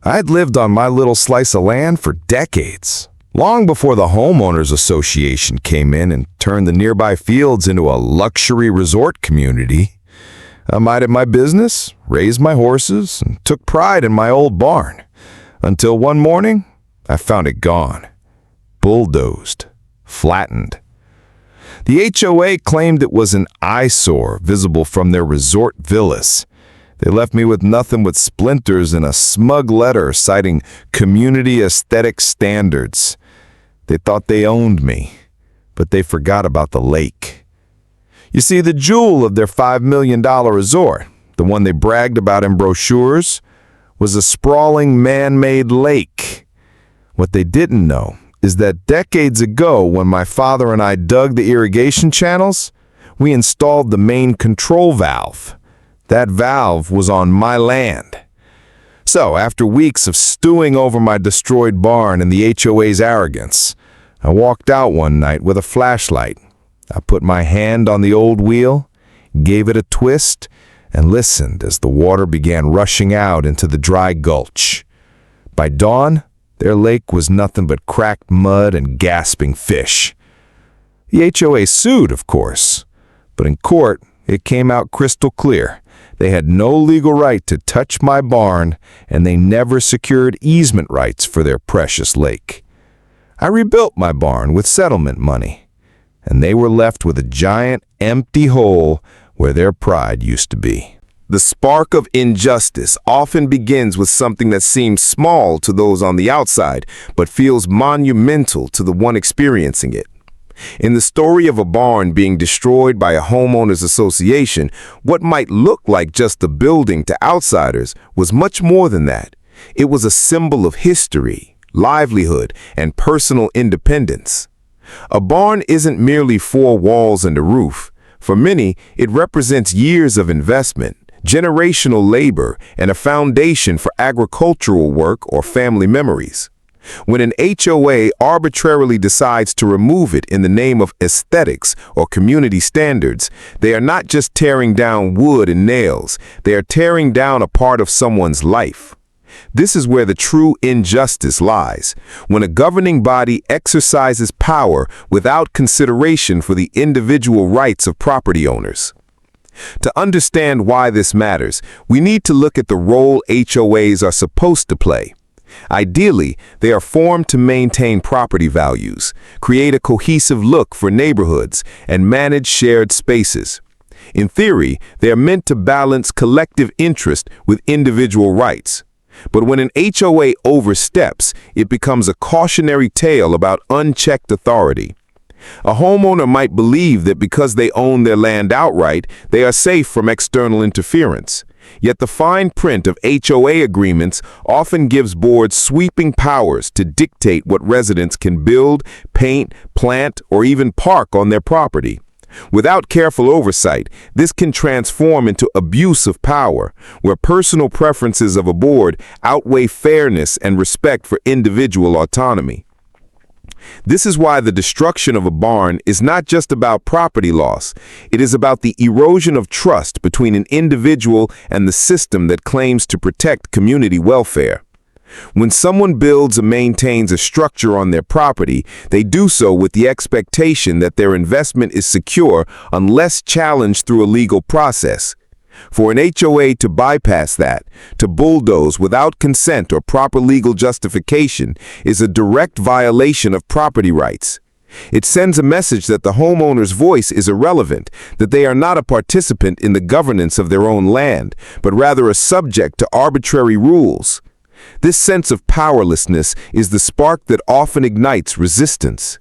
I'd lived on my little slice of land for decades, long before the Homeowners Association came in and turned the nearby fields into a luxury resort community. I minded my business, raised my horses, and took pride in my old barn. Until one morning, I found it gone. Bulldozed. Flattened. The HOA claimed it was an eyesore visible from their resort villas. They left me with nothing but splinters and a smug letter citing community aesthetic standards. They thought they owned me, but they forgot about the lake. You see, the jewel of their $5 million resort, the one they bragged about in brochures, was a sprawling man-made lake. What they didn't know is that decades ago, when my father and I dug the irrigation channels, we installed the main control valve. That valve was on my land. So, after weeks of stewing over my destroyed barn and the HOA's arrogance, I walked out one night with a flashlight. I put my hand on the old wheel, gave it a twist, and listened as the water began rushing out into the dry gulch. By dawn, their lake was nothing but cracked mud and gasping fish. The HOA sued, of course, but in court, it came out crystal clear. They had no legal right to touch my barn, and they never secured easement rights for their precious lake. I rebuilt my barn with settlement money, and they were left with a giant, empty hole where their pride used to be. The spark of injustice often begins with something that seems small to those on the outside, but feels monumental to the one experiencing it. In the story of a barn being destroyed by a homeowners association, what might look like just a building to outsiders was much more than that. It was a symbol of history, livelihood, and personal independence. A barn isn't merely four walls and a roof. For many, it represents years of investment, generational labor, and a foundation for agricultural work or family memories. When an HOA arbitrarily decides to remove it in the name of aesthetics or community standards, they are not just tearing down wood and nails, they are tearing down a part of someone's life. This is where the true injustice lies, when a governing body exercises power without consideration for the individual rights of property owners. To understand why this matters, we need to look at the role HOAs are supposed to play. Ideally, they are formed to maintain property values, create a cohesive look for neighborhoods, and manage shared spaces. In theory, they are meant to balance collective interest with individual rights. But when an HOA oversteps, it becomes a cautionary tale about unchecked authority. A homeowner might believe that because they own their land outright, they are safe from external interference. Yet the fine print of HOA agreements often gives boards sweeping powers to dictate what residents can build, paint, plant, or even park on their property. Without careful oversight, this can transform into abuse of power, where personal preferences of a board outweigh fairness and respect for individual autonomy. This is why the destruction of a barn is not just about property loss. It is about the erosion of trust between an individual and the system that claims to protect community welfare. When someone builds or maintains a structure on their property, they do so with the expectation that their investment is secure unless challenged through a legal process. For an HOA to bypass that, to bulldoze without consent or proper legal justification, is a direct violation of property rights. It sends a message that the homeowner's voice is irrelevant, that they are not a participant in the governance of their own land, but rather a subject to arbitrary rules. This sense of powerlessness is the spark that often ignites resistance.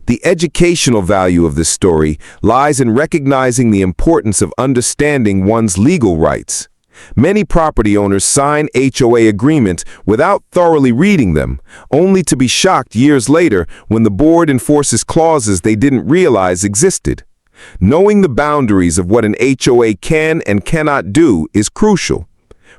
The educational value of this story lies in recognizing the importance of understanding one's legal rights. Many property owners sign HOA agreements without thoroughly reading them, only to be shocked years later when the board enforces clauses they didn't realize existed. Knowing the boundaries of what an HOA can and cannot do is crucial.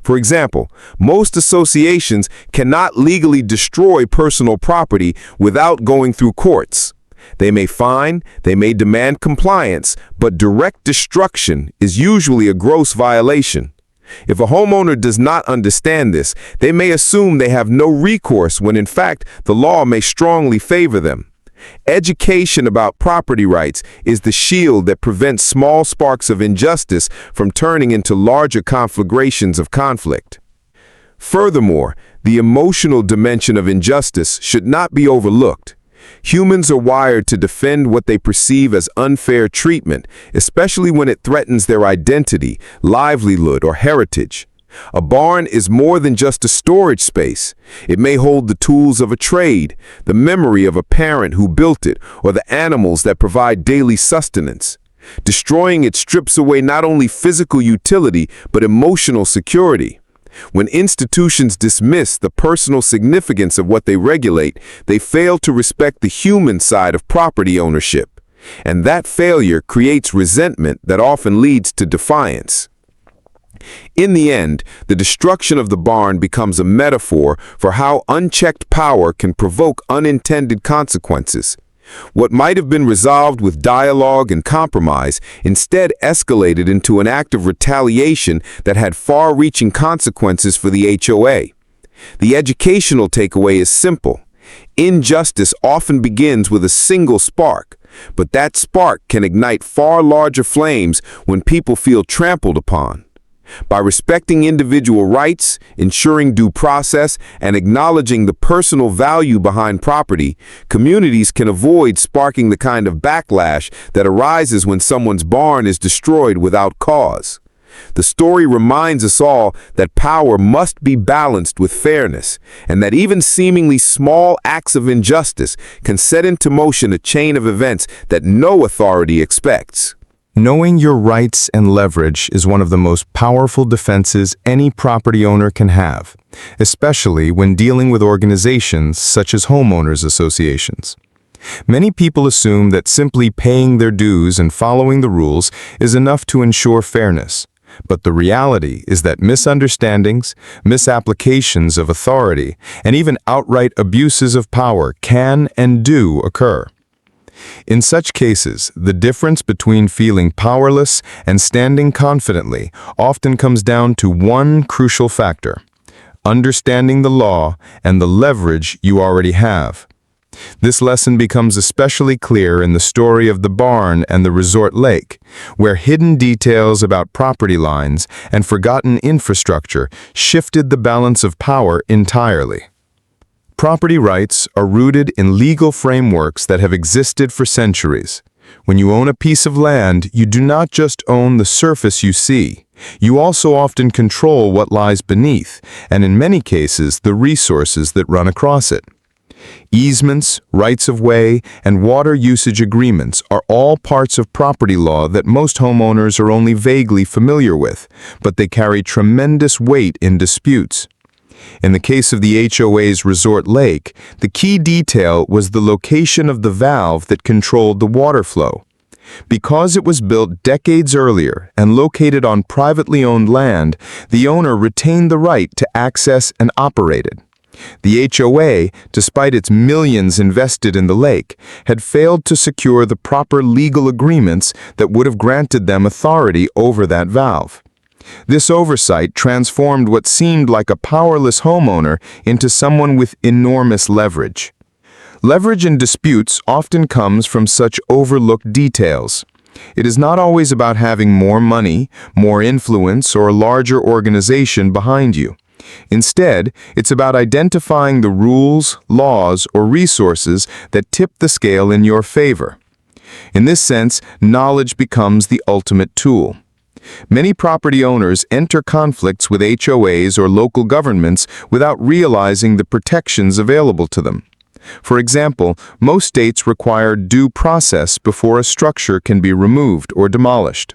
For example, most associations cannot legally destroy personal property without going through courts. They may fine, they may demand compliance, but direct destruction is usually a gross violation. If a homeowner does not understand this, they may assume they have no recourse when in fact the law may strongly favor them. Education about property rights is the shield that prevents small sparks of injustice from turning into larger conflagrations of conflict. Furthermore, the emotional dimension of injustice should not be overlooked. Humans are wired to defend what they perceive as unfair treatment, especially when it threatens their identity, livelihood, or heritage. A barn is more than just a storage space. It may hold the tools of a trade, the memory of a parent who built it, or the animals that provide daily sustenance. Destroying it strips away not only physical utility, but emotional security. When institutions dismiss the personal significance of what they regulate, they fail to respect the human side of property ownership. And that failure creates resentment that often leads to defiance. In the end, the destruction of the barn becomes a metaphor for how unchecked power can provoke unintended consequences. What might have been resolved with dialogue and compromise instead escalated into an act of retaliation that had far-reaching consequences for the HOA. The educational takeaway is simple. Injustice often begins with a single spark, but that spark can ignite far larger flames when people feel trampled upon. By respecting individual rights, ensuring due process, and acknowledging the personal value behind property, communities can avoid sparking the kind of backlash that arises when someone's barn is destroyed without cause. The story reminds us all that power must be balanced with fairness, and that even seemingly small acts of injustice can set into motion a chain of events that no authority expects. Knowing your rights and leverage is one of the most powerful defenses any property owner can have, especially when dealing with organizations such as homeowners associations. Many people assume that simply paying their dues and following the rules is enough to ensure fairness. But the reality is that misunderstandings, misapplications of authority, and even outright abuses of power can and do occur. In such cases, the difference between feeling powerless and standing confidently often comes down to one crucial factor: understanding the law and the leverage you already have. This lesson becomes especially clear in the story of the barn and the resort lake, where hidden details about property lines and forgotten infrastructure shifted the balance of power entirely. Property rights are rooted in legal frameworks that have existed for centuries. When you own a piece of land, you do not just own the surface you see. You also often control what lies beneath, and in many cases, the resources that run across it. Easements, rights of way, and water usage agreements are all parts of property law that most homeowners are only vaguely familiar with, but they carry tremendous weight in disputes. In the case of the HOA's resort lake, the key detail was the location of the valve that controlled the water flow. Because it was built decades earlier and located on privately owned land, the owner retained the right to access and operate it. The HOA, despite its millions invested in the lake, had failed to secure the proper legal agreements that would have granted them authority over that valve. This oversight transformed what seemed like a powerless homeowner into someone with enormous leverage. Leverage in disputes often comes from such overlooked details. It is not always about having more money, more influence, or a larger organization behind you. Instead, it's about identifying the rules, laws, or resources that tip the scale in your favor. In this sense, knowledge becomes the ultimate tool. Many property owners enter conflicts with HOAs or local governments without realizing the protections available to them. For example, most states require due process before a structure can be removed or demolished.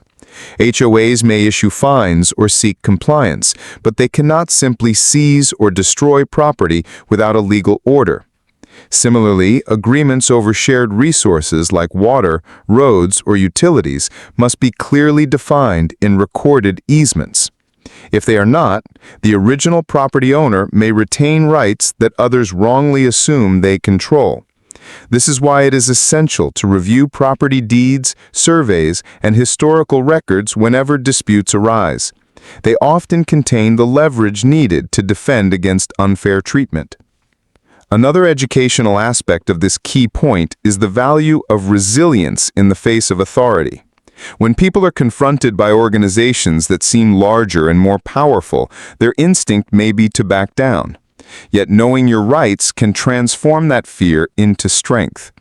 HOAs may issue fines or seek compliance, but they cannot simply seize or destroy property without a legal order. Similarly, agreements over shared resources like water, roads, or utilities must be clearly defined in recorded easements. If they are not, the original property owner may retain rights that others wrongly assume they control. This is why it is essential to review property deeds, surveys, and historical records whenever disputes arise. They often contain the leverage needed to defend against unfair treatment. Another educational aspect of this key point is the value of resilience in the face of authority. When people are confronted by organizations that seem larger and more powerful, their instinct may be to back down. Yet knowing your rights can transform that fear into strength.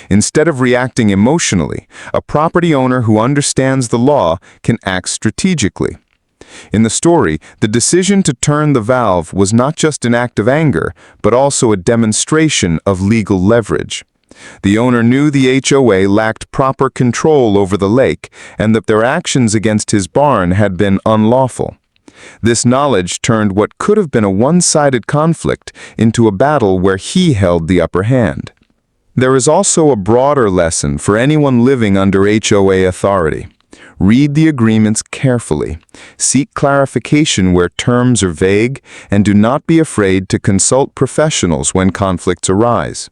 Instead of reacting emotionally, a property owner who understands the law can act strategically. In the story, the decision to turn the valve was not just an act of anger, but also a demonstration of legal leverage. The owner knew the HOA lacked proper control over the lake and that their actions against his barn had been unlawful. This knowledge turned what could have been a one-sided conflict into a battle where he held the upper hand. There is also a broader lesson for anyone living under HOA authority. Read the agreements carefully, seek clarification where terms are vague, and do not be afraid to consult professionals when conflicts arise.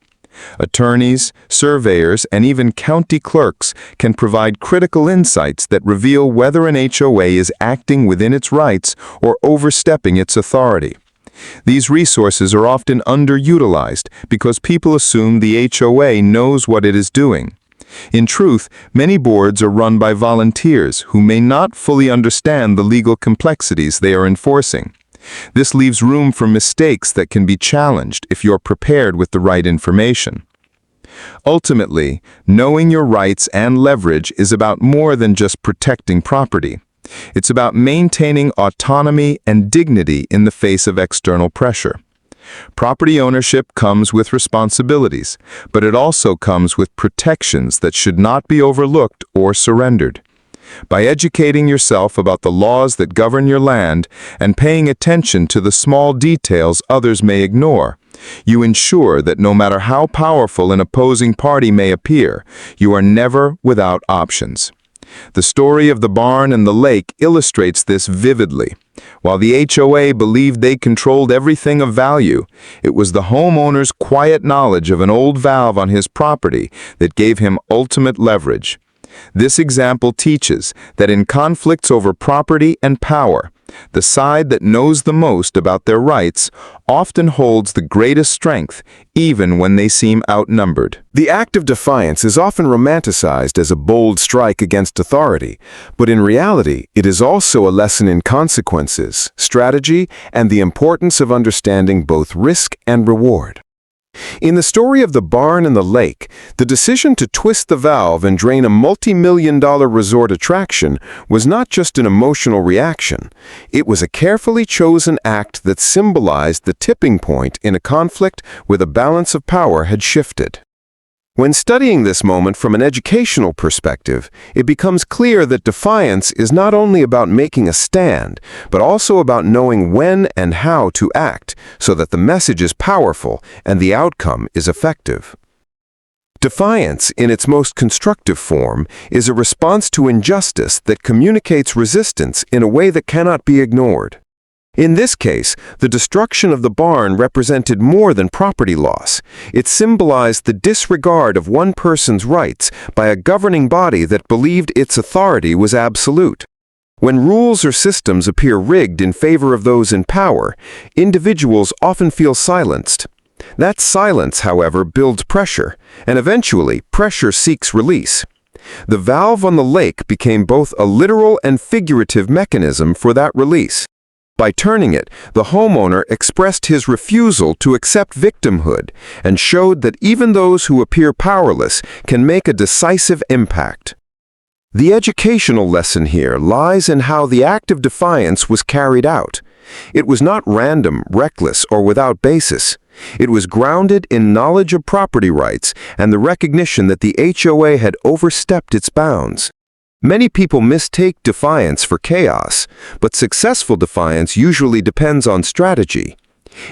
Attorneys, surveyors, and even county clerks can provide critical insights that reveal whether an HOA is acting within its rights or overstepping its authority. These resources are often underutilized because people assume the HOA knows what it is doing. In truth, many boards are run by volunteers who may not fully understand the legal complexities they are enforcing. This leaves room for mistakes that can be challenged if you're prepared with the right information. Ultimately, knowing your rights and leverage is about more than just protecting property. It's about maintaining autonomy and dignity in the face of external pressure. Property ownership comes with responsibilities, but it also comes with protections that should not be overlooked or surrendered. By educating yourself about the laws that govern your land and paying attention to the small details others may ignore, you ensure that no matter how powerful an opposing party may appear, you are never without options. The story of the barn and the lake illustrates this vividly. While the HOA believed they controlled everything of value, it was the homeowner's quiet knowledge of an old valve on his property that gave him ultimate leverage. This example teaches that in conflicts over property and power, the side that knows the most about their rights often holds the greatest strength, even when they seem outnumbered. The act of defiance is often romanticized as a bold strike against authority, but in reality, it is also a lesson in consequences, strategy, and the importance of understanding both risk and reward. In the story of the barn and the lake, the decision to twist the valve and drain a multi-million-dollar resort attraction was not just an emotional reaction. It was a carefully chosen act that symbolized the tipping point in a conflict where the balance of power had shifted. When studying this moment from an educational perspective, it becomes clear that defiance is not only about making a stand, but also about knowing when and how to act so that the message is powerful and the outcome is effective. Defiance, in its most constructive form, is a response to injustice that communicates resistance in a way that cannot be ignored. In this case, the destruction of the barn represented more than property loss. It symbolized the disregard of one person's rights by a governing body that believed its authority was absolute. When rules or systems appear rigged in favor of those in power, individuals often feel silenced. That silence, however, builds pressure, and eventually, pressure seeks release. The valve on the lake became both a literal and figurative mechanism for that release. By turning it, the homeowner expressed his refusal to accept victimhood and showed that even those who appear powerless can make a decisive impact. The educational lesson here lies in how the act of defiance was carried out. It was not random, reckless, or without basis. It was grounded in knowledge of property rights and the recognition that the HOA had overstepped its bounds. Many people mistake defiance for chaos, but successful defiance usually depends on strategy.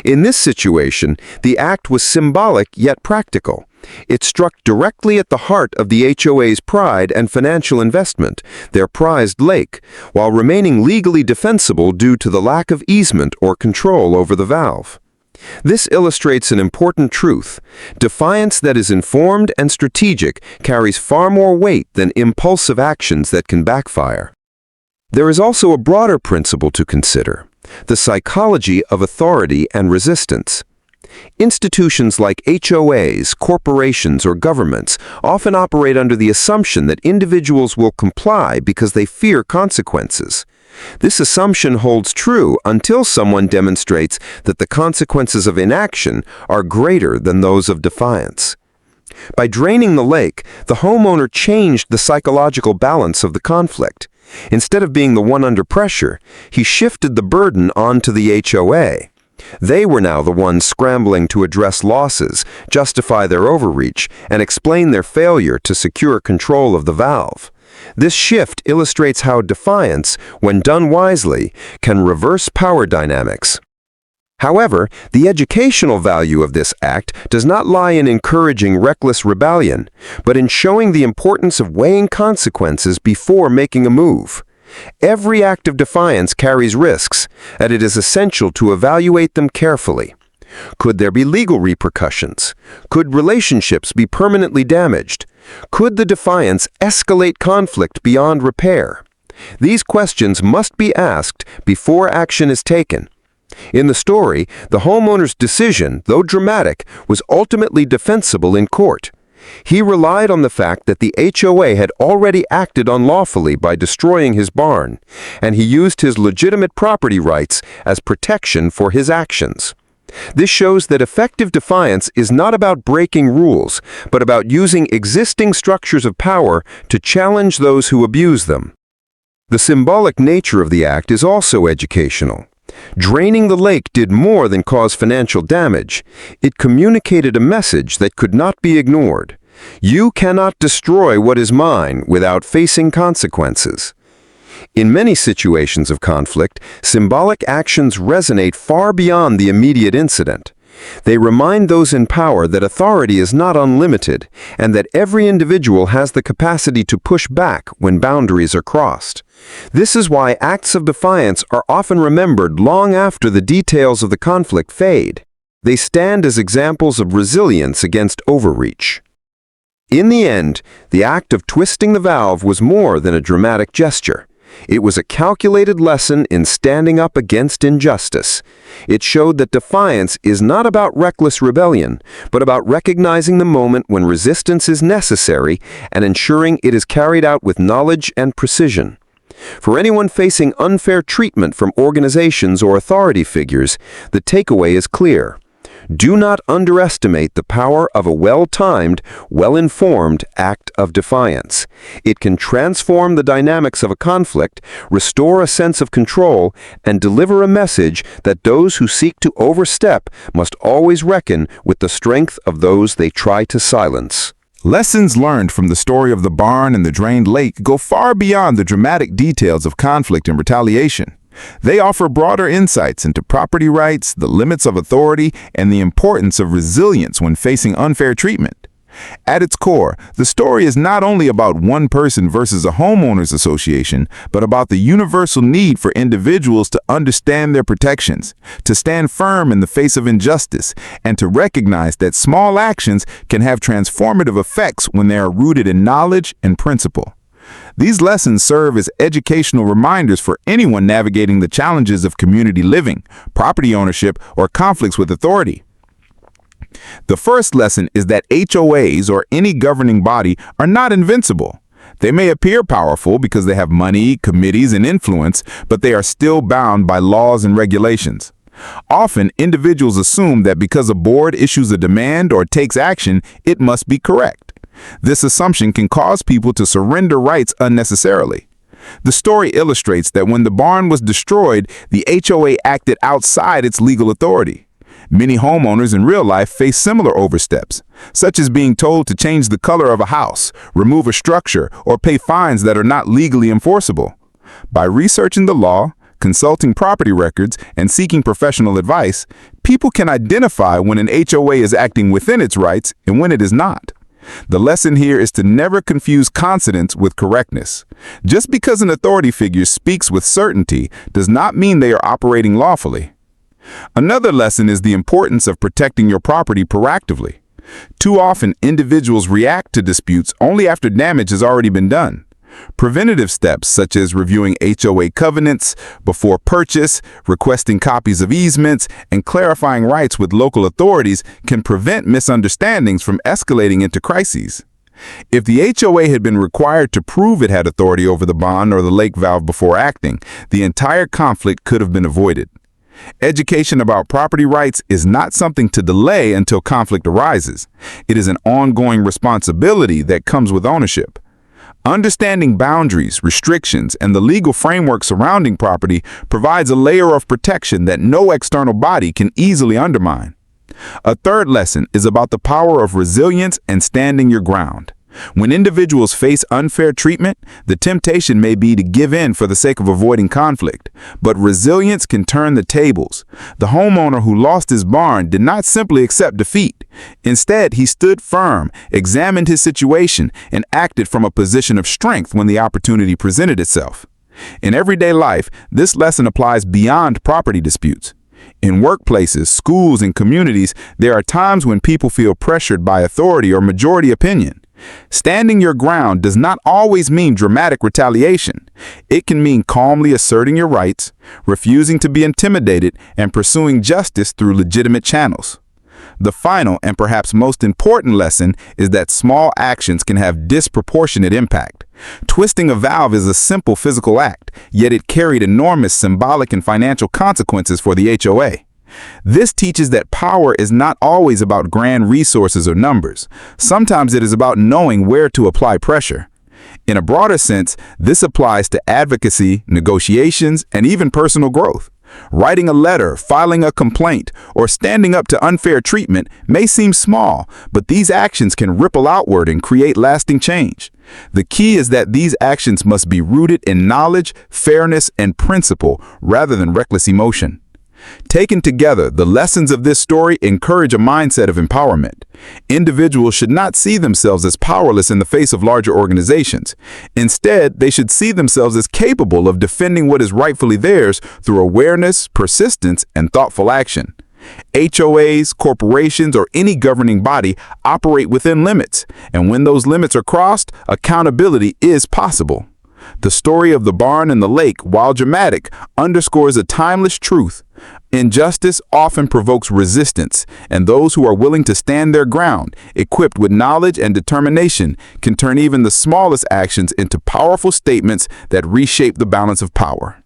In this situation, the act was symbolic yet practical. It struck directly at the heart of the HOA's pride and financial investment, their prized lake, while remaining legally defensible due to the lack of easement or control over the valve. This illustrates an important truth. Defiance that is informed and strategic carries far more weight than impulsive actions that can backfire. There is also a broader principle to consider: the psychology of authority and resistance. Institutions like HOAs, corporations, or governments often operate under the assumption that individuals will comply because they fear consequences. This assumption holds true until someone demonstrates that the consequences of inaction are greater than those of defiance. By draining the lake, the homeowner changed the psychological balance of the conflict. Instead of being the one under pressure, he shifted the burden onto the HOA. They were now the ones scrambling to address losses, justify their overreach, and explain their failure to secure control of the valve. This shift illustrates how defiance, when done wisely, can reverse power dynamics. However, the educational value of this act does not lie in encouraging reckless rebellion, but in showing the importance of weighing consequences before making a move. Every act of defiance carries risks, and it is essential to evaluate them carefully. Could there be legal repercussions? Could relationships be permanently damaged? Could the defiance escalate conflict beyond repair? These questions must be asked before action is taken. In the story, the homeowner's decision, though dramatic, was ultimately defensible in court. He relied on the fact that the HOA had already acted unlawfully by destroying his barn, and he used his legitimate property rights as protection for his actions. This shows that effective defiance is not about breaking rules, but about using existing structures of power to challenge those who abuse them. The symbolic nature of the act is also educational. Draining the lake did more than cause financial damage. It communicated a message that could not be ignored. You cannot destroy what is mine without facing consequences. In many situations of conflict, symbolic actions resonate far beyond the immediate incident. They remind those in power that authority is not unlimited, and that every individual has the capacity to push back when boundaries are crossed. This is why acts of defiance are often remembered long after the details of the conflict fade. They stand as examples of resilience against overreach. In the end, the act of twisting the valve was more than a dramatic gesture. It was a calculated lesson in standing up against injustice. It showed that defiance is not about reckless rebellion, but about recognizing the moment when resistance is necessary and ensuring it is carried out with knowledge and precision. For anyone facing unfair treatment from organizations or authority figures, the takeaway is clear. Do not underestimate the power of a well-timed, well-informed act of defiance. It can transform the dynamics of a conflict, restore a sense of control, and deliver a message that those who seek to overstep must always reckon with the strength of those they try to silence. Lessons learned from the story of the barn and the drained lake go far beyond the dramatic details of conflict and retaliation. They offer broader insights into property rights, the limits of authority, and the importance of resilience when facing unfair treatment. At its core, the story is not only about one person versus a homeowners association, but about the universal need for individuals to understand their protections, to stand firm in the face of injustice, and to recognize that small actions can have transformative effects when they are rooted in knowledge and principle. These lessons serve as educational reminders for anyone navigating the challenges of community living, property ownership, or conflicts with authority. The first lesson is that HOAs, or any governing body, are not invincible. They may appear powerful because they have money, committees, and influence, but they are still bound by laws and regulations. Often, individuals assume that because a board issues a demand or takes action, it must be correct. This assumption can cause people to surrender rights unnecessarily. The story illustrates that when the barn was destroyed, the HOA acted outside its legal authority. Many homeowners in real life face similar oversteps, such as being told to change the color of a house, remove a structure, or pay fines that are not legally enforceable. By researching the law, consulting property records, and seeking professional advice, people can identify when an HOA is acting within its rights and when it is not. The lesson here is to never confuse confidence with correctness. Just because an authority figure speaks with certainty does not mean they are operating lawfully. Another lesson is the importance of protecting your property proactively. Too often, individuals react to disputes only after damage has already been done. Preventative steps such as reviewing HOA covenants before purchase, requesting copies of easements, and clarifying rights with local authorities can prevent misunderstandings from escalating into crises. If the HOA had been required to prove it had authority over the bond or the lake valve before acting, the entire conflict could have been avoided. Education about property rights is not something to delay until conflict arises. It is an ongoing responsibility that comes with ownership. Understanding boundaries, restrictions, and the legal framework surrounding property provides a layer of protection that no external body can easily undermine. A third lesson is about the power of resilience and standing your ground. When individuals face unfair treatment, the temptation may be to give in for the sake of avoiding conflict. But resilience can turn the tables. The homeowner who lost his barn did not simply accept defeat. Instead, he stood firm, examined his situation, and acted from a position of strength when the opportunity presented itself. In everyday life, this lesson applies beyond property disputes. In workplaces, schools, and communities, there are times when people feel pressured by authority or majority opinion. Standing your ground does not always mean dramatic retaliation. It can mean calmly asserting your rights, refusing to be intimidated, and pursuing justice through legitimate channels. The final and perhaps most important lesson is that small actions can have disproportionate impact. Twisting a valve is a simple physical act, yet it carried enormous symbolic and financial consequences for the HOA. This teaches that power is not always about grand resources or numbers. Sometimes it is about knowing where to apply pressure. In a broader sense, this applies to advocacy, negotiations, and even personal growth. Writing a letter, filing a complaint, or standing up to unfair treatment may seem small, but these actions can ripple outward and create lasting change. The key is that these actions must be rooted in knowledge, fairness, and principle rather than reckless emotion. Taken together, the lessons of this story encourage a mindset of empowerment. Individuals should not see themselves as powerless in the face of larger organizations. Instead, they should see themselves as capable of defending what is rightfully theirs through awareness, persistence, and thoughtful action. HOAs, corporations, or any governing body operate within limits, and when those limits are crossed, accountability is possible. The story of the barn and the lake, while dramatic, underscores a timeless truth. Injustice often provokes resistance, and those who are willing to stand their ground, equipped with knowledge and determination, can turn even the smallest actions into powerful statements that reshape the balance of power.